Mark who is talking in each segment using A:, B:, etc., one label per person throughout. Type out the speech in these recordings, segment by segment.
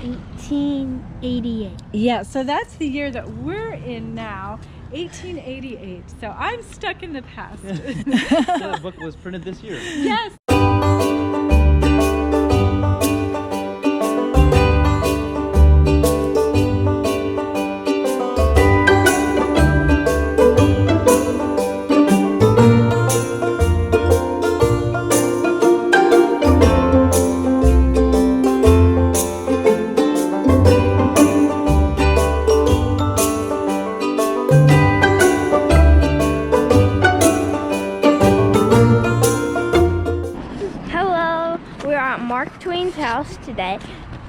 A: 1888.
B: Yeah, so that's the year that we're in now, 1888. So I'm stuck in the past.
C: The book was printed this year.
B: Yes.
A: Mark Twain's house today,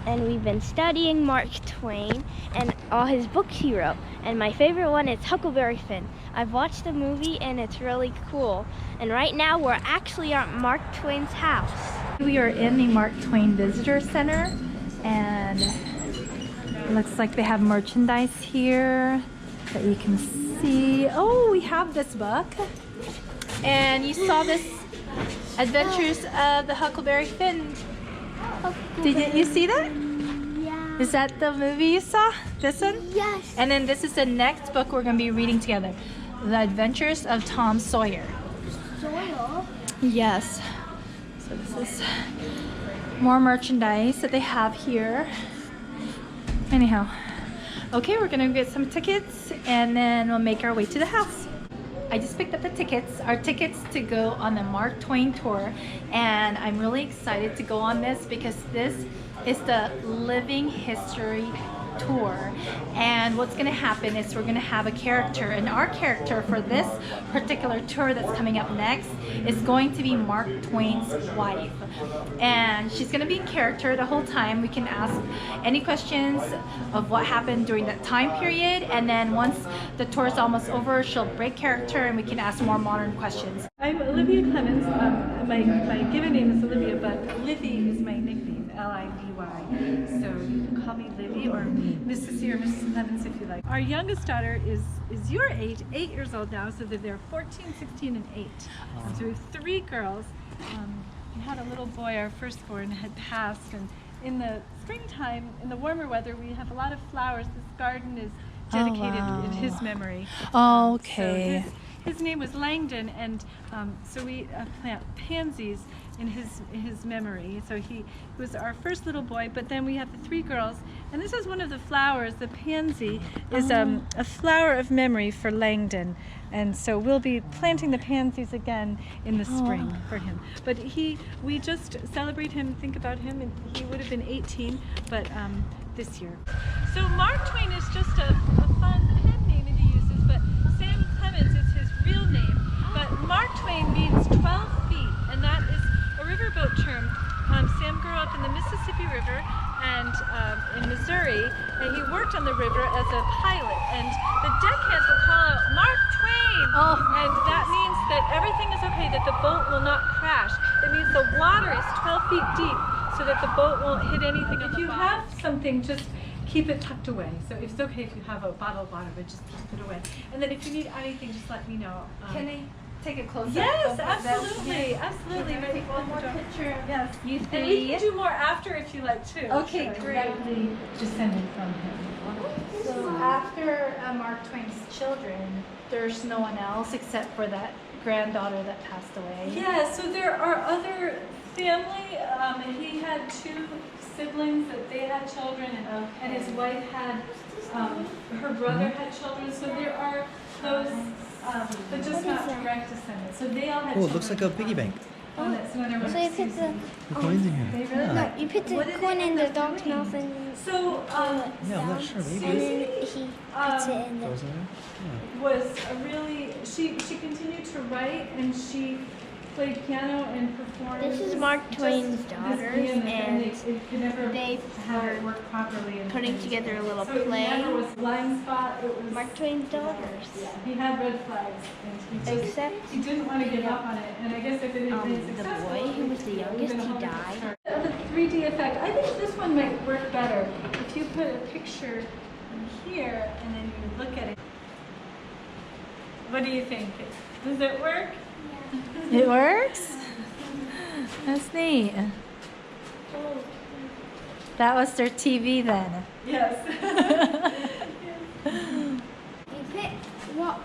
A: and we've been studying Mark Twain and all his books he wrote, and my favorite one is Huckleberry Finn. I've watched the movie and it's really cool, and right now we're actually at Mark Twain's house.
B: We are in the Mark Twain Visitor Center, and it looks like they have merchandise here that you can see. Oh, we have this book, and you saw this Adventures of the Huckleberry Finn. Did you see that?
A: Yeah.
B: Is that the movie you saw? This one?
A: Yes.
B: And then this is the next book we're going to be reading together. The Adventures of Tom Sawyer.
A: Sawyer?
B: Yes. So this is more merchandise that they have here. Anyhow. Okay, we're going to get some tickets and then we'll make our way to the house. I just picked up the tickets, our tickets to go on the Mark Twain tour, and I'm really excited to go on this because this is the living history tour. And what's going to happen is we're going to have a character, and our character for this particular tour that's coming up next is going to be Mark Twain's wife, and she's going to be in character the whole time. We can ask any questions of what happened during that time period, and then once the tour is almost over, she'll break character and we can ask more modern questions. I'm Olivia Clemens. My given name is Olivia, but Livy is my nickname, L-I-V-Y. So you can call me Livy or Mrs. C or Mrs. Clemens if you like. Our youngest daughter is your age, 8 years old now, so they're 14, 16, and 8. So we have 3 girls. We had a little boy, our firstborn, had passed, and in the springtime, in the warmer weather, we have a lot of flowers. This garden is dedicated in his memory.
D: Oh, okay.
B: So his name was Langdon, and so we plant pansies in his memory. So he was our first little boy, but then we have the 3 girls, and this is one of the flowers. The pansy is a flower of memory for Langdon, and so we'll be planting the pansies again in the spring for him. But we just celebrate him, think about him, and he would have been 18, but this year. So Mark Twain is just a fun pen name he uses, but Sam Clemens is his real name. But Mark Twain means 12 feet, and that is a riverboat term. Sam grew up in the Mississippi River and in Missouri, and he worked on the river as a pilot, and the deckhands will call out Mark Twain, and that means that everything is okay, that the boat will not crash. It means the water is 12 feet deep so that the boat won't hit anything. If you have something, just keep it tucked away. So it's okay if you have a bottle of water, but just keep it away. And then if you need anything, just let me know.
D: Can I take a close-up?
B: Yes, absolutely, absolutely.
D: Can I take one more picture of
B: Yes.
D: you
B: And we
D: three?
B: can do more after if you like too.
D: Okay,
B: Sure.
D: great.
B: Directly descended from him. So after Mark Twain's children, there's no one else except for that granddaughter that passed away. Yeah, so there are other family. He had 2 siblings that they had children, and his wife had, her brother had children. So there are those, but just not direct descendants. So they all had
C: Oh,
B: children.
C: it looks like a piggy bank.
A: So you put the
C: The coins in here.
B: They really
A: you put the coin in the dog's mouth and
B: So,
C: Yeah, I'm not sure.
A: and
C: Maybe.
A: then he puts it in the
C: Goes in there?
B: was a really, she continued to write, and she played piano and performed.
A: This is Mark Twain's daughters, and
B: it could never
A: they
B: have
A: are
B: it work properly. And
A: putting together a little
B: so it
A: play.
B: never was blind spot. It was
A: Mark Twain's daughters.
B: He had red flags, and
A: Except
B: he didn't want to give up on it. And I guess if it had been
A: the
B: successful,
A: boy who was the youngest, he died.
B: The 3D effect. I think this one might work better if you put a picture here and then you look at it. What do you think? Does it work?
D: It works? That's neat.
B: That was their TV then.
D: Yes.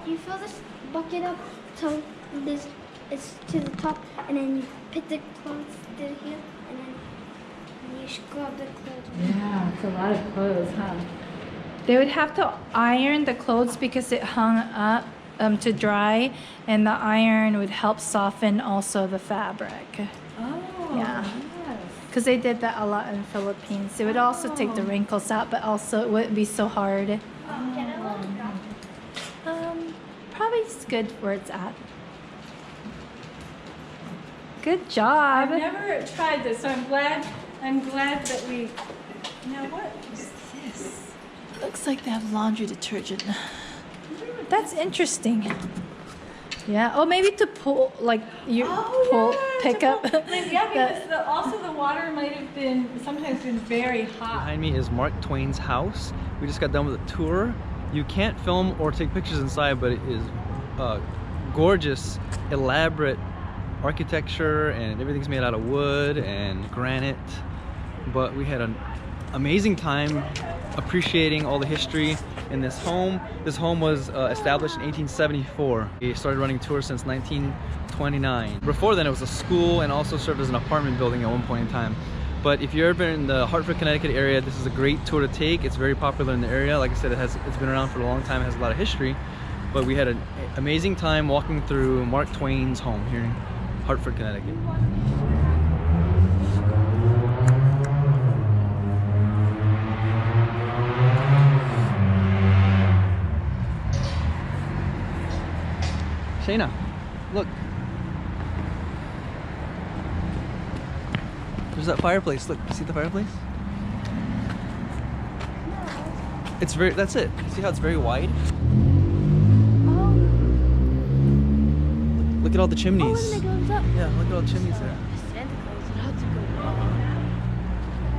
A: You fill this bucket up till this it's to the top, and then you put the clothes to here, and then you scrub the clothes.
B: Yeah, it's a lot of clothes, huh? They would have to iron the clothes because it hung up to dry, and the iron would help soften also the fabric.
D: Oh.
B: Yeah. Because they did that a lot in the Philippines. It would also take the wrinkles out, but also it wouldn't be so hard. Probably it's good where it's at. Good job.
D: I've never tried this, so I'm glad that we. Now what is this?
B: Looks like they have laundry detergent. That's interesting. Yeah. Oh, maybe to pull, like you pick up.
D: Yeah, because also the water might have been sometimes been very hot.
C: Behind me is Mark Twain's house. We just got done with a tour. You can't film or take pictures inside, but it is gorgeous, elaborate architecture, and everything's made out of wood and granite. But we had an amazing time appreciating all the history in this home. This home was established in 1874. We started running tours since 1929. Before then, it was a school and also served as an apartment building at one point in time. But if you're ever in the Hartford, Connecticut area, this is a great tour to take. It's very popular in the area. Like I said, it's been around for a long time. It has a lot of history. But we had an amazing time walking through Mark Twain's home here in Hartford, Connecticut. Shayna, look. There's that fireplace. Look, see the fireplace? It's that's it. See how it's very wide? Look at all the chimneys.
A: Oh, and it goes up.
C: Yeah, look at all the chimneys there.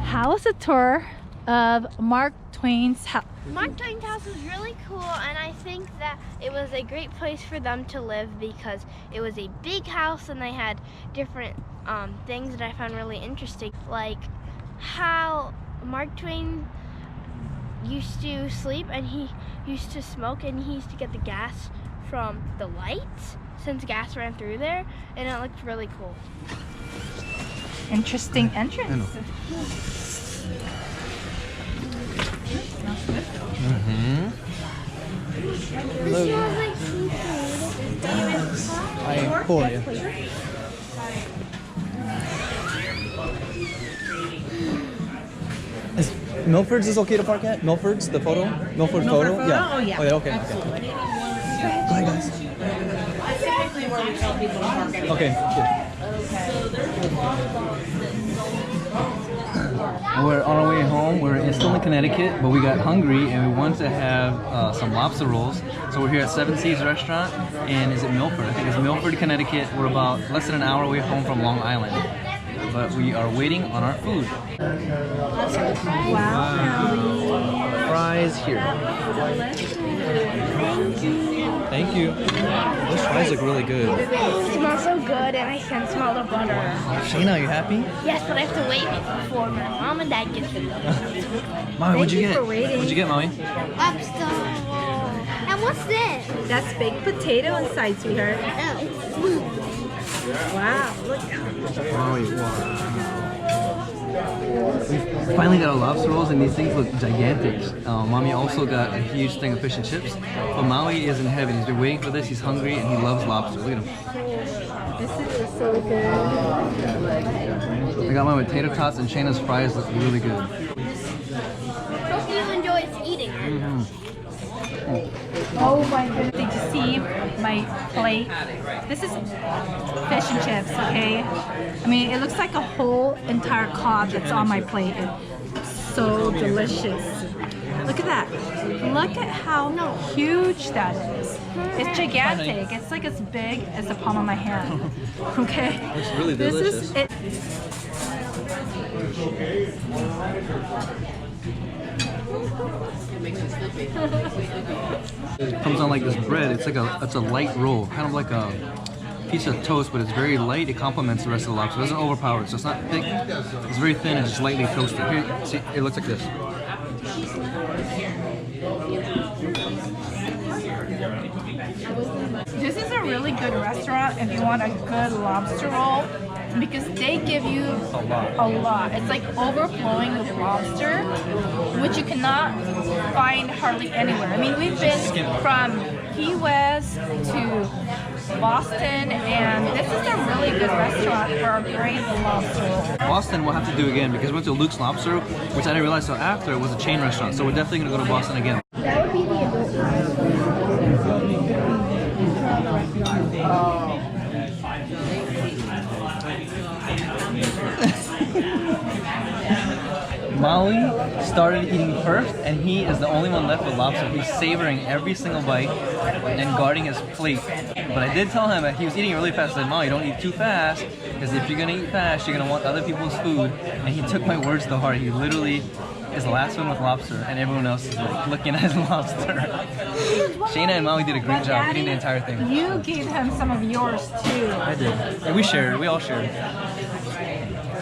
B: How was the tour of Mark Twain's house?
A: Mark Twain's house was really cool, and I think that it was a great place for them to live because it was a big house and they had different things that I found really interesting, like how Mark Twain used to sleep and he used to smoke, and he used to get the gas from the lights since gas ran through there, and it looked really cool.
B: Interesting entrance.
A: This smells like seafood.
C: I pour you. Milford's is okay to park at? Milford's, the photo? Milford photo? Yeah.
D: Oh, yeah.
C: Oh, yeah, okay. Go ahead, guys.
D: That's typically where we tell people to park anyway.
C: Okay, we're on our way home. We're still in Connecticut, but we got hungry and we wanted to have some lobster rolls. So we're here at Seven Seas Restaurant, and is it Milford? I think it's Milford, Connecticut. We're about less than an hour away home from Long Island, but we are waiting on our food.
B: Wow.
C: Fries here. Thank you. Those fries look really good.
A: It smells so good, and I can smell the butter.
C: Shayna, are you happy?
A: Yes, but I have to wait before my mom and dad get food.
C: Mommy, what'd you
B: Thank you
C: get?
B: for waiting.
C: What'd you get, Mommy?
A: Lobster. And what's this?
B: That's baked potato inside, sweetheart.
A: Oh, it's smooth.
B: Wow, look.
C: Mommy, wow. We finally got our lobster rolls, and these things look gigantic. Mommy also got a huge thing of fish and chips. But Maui is in heaven. He's been waiting for this. He's hungry, and he loves lobster. Look at him.
B: This is so good.
C: I got my potato tots, and Shayna's fries look really good.
A: Hope you enjoy eating.
B: Oh my goodness. Did you see my plate? This is fish and chips, okay? I mean, it looks like a whole entire cod that's on my plate. It's so delicious. Look at that. Look at how huge that is. It's gigantic. It's like as big as the palm of my hand. Okay?
C: It's really delicious.
B: This is it.
C: It comes on like this bread. It's a light roll, kind of like a piece of toast, but it's very light. It complements the rest of the lobster. It doesn't overpower it, so it's not thick. It's very thin and just lightly toasted. Here, see, it looks like this.
B: This is a really good restaurant if you want a good lobster roll because they give you a lot. It's like overflowing with lobster, which you cannot find hardly anywhere. I mean, we've been from Key West to Boston, and this is a really good restaurant for a great lobster roll.
C: Boston we'll have to do again because we went to Luke's Lobster, which I didn't realize until after it was a chain restaurant. So we're definitely gonna go to Boston again.
A: That would be the
C: Molly started eating first, and he is the only one left with lobster. He's savoring every single bite and guarding his plate. But I did tell him that he was eating really fast. I said, Molly, don't eat too fast, because if you're gonna eat fast, you're gonna want other people's food. And he took my words to heart. He literally is the last one with lobster, and everyone else is like looking at his lobster. Shayna and Molly did a great job eating the entire thing.
B: You gave him some of yours too.
C: I did. And we shared. We all shared.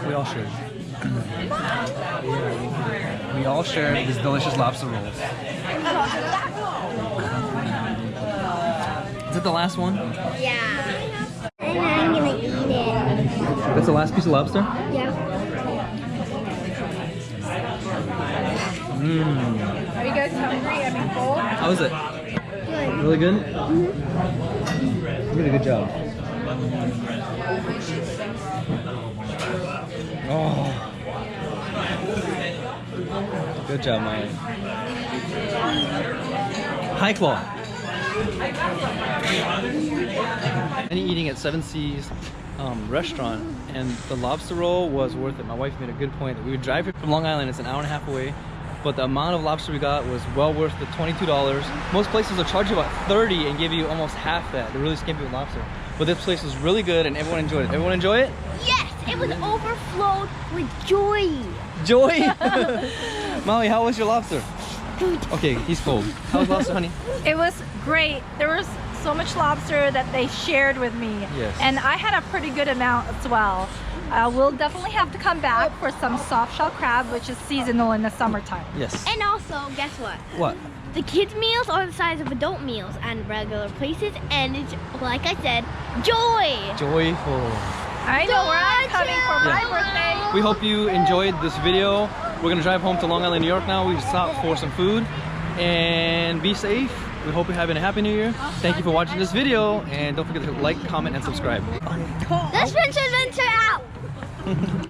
C: We all shared. We all shared these delicious lobster rolls. Is that the last one?
A: Yeah. And I'm gonna eat it.
C: That's the last piece of lobster?
A: Yeah.
C: Mmm.
B: Are you guys hungry? I mean, full?
C: How is it?
A: Good.
C: Really good? You did a good job. Oh. Good job, Maya. High claw. And eating at Seven Seas restaurant, and the lobster roll was worth it. My wife made a good point that we would drive here from Long Island. It's an hour and a half away, but the amount of lobster we got was well worth the $22. Most places will charge you about $30 and give you almost half that. They're really skimpy with lobster. But this place was really good, and everyone enjoyed it. Everyone enjoy it?
A: Yes, it was overflowed with joy.
C: Joy! Molly, how was your lobster? Okay, he's cold. How was lobster, honey?
B: It was great. There was so much lobster that they shared with me.
C: Yes.
B: And I had a pretty good amount as well. We'll definitely have to come back for some soft shell crab, which is seasonal in the summertime.
C: Yes.
A: And also, guess what?
C: What?
A: The kids' meals are the size of adult meals and regular places, and it's, like I said, joy.
C: Joyful.
B: I know where I'm coming for my
C: Yeah.
B: birthday.
C: We hope you enjoyed this video. We're gonna drive home to Long Island, New York now. We stopped for some food, and be safe. We hope you're having a happy new year. Thank you for watching this video, and don't forget to like, comment, and subscribe.
A: Let's finish adventure out.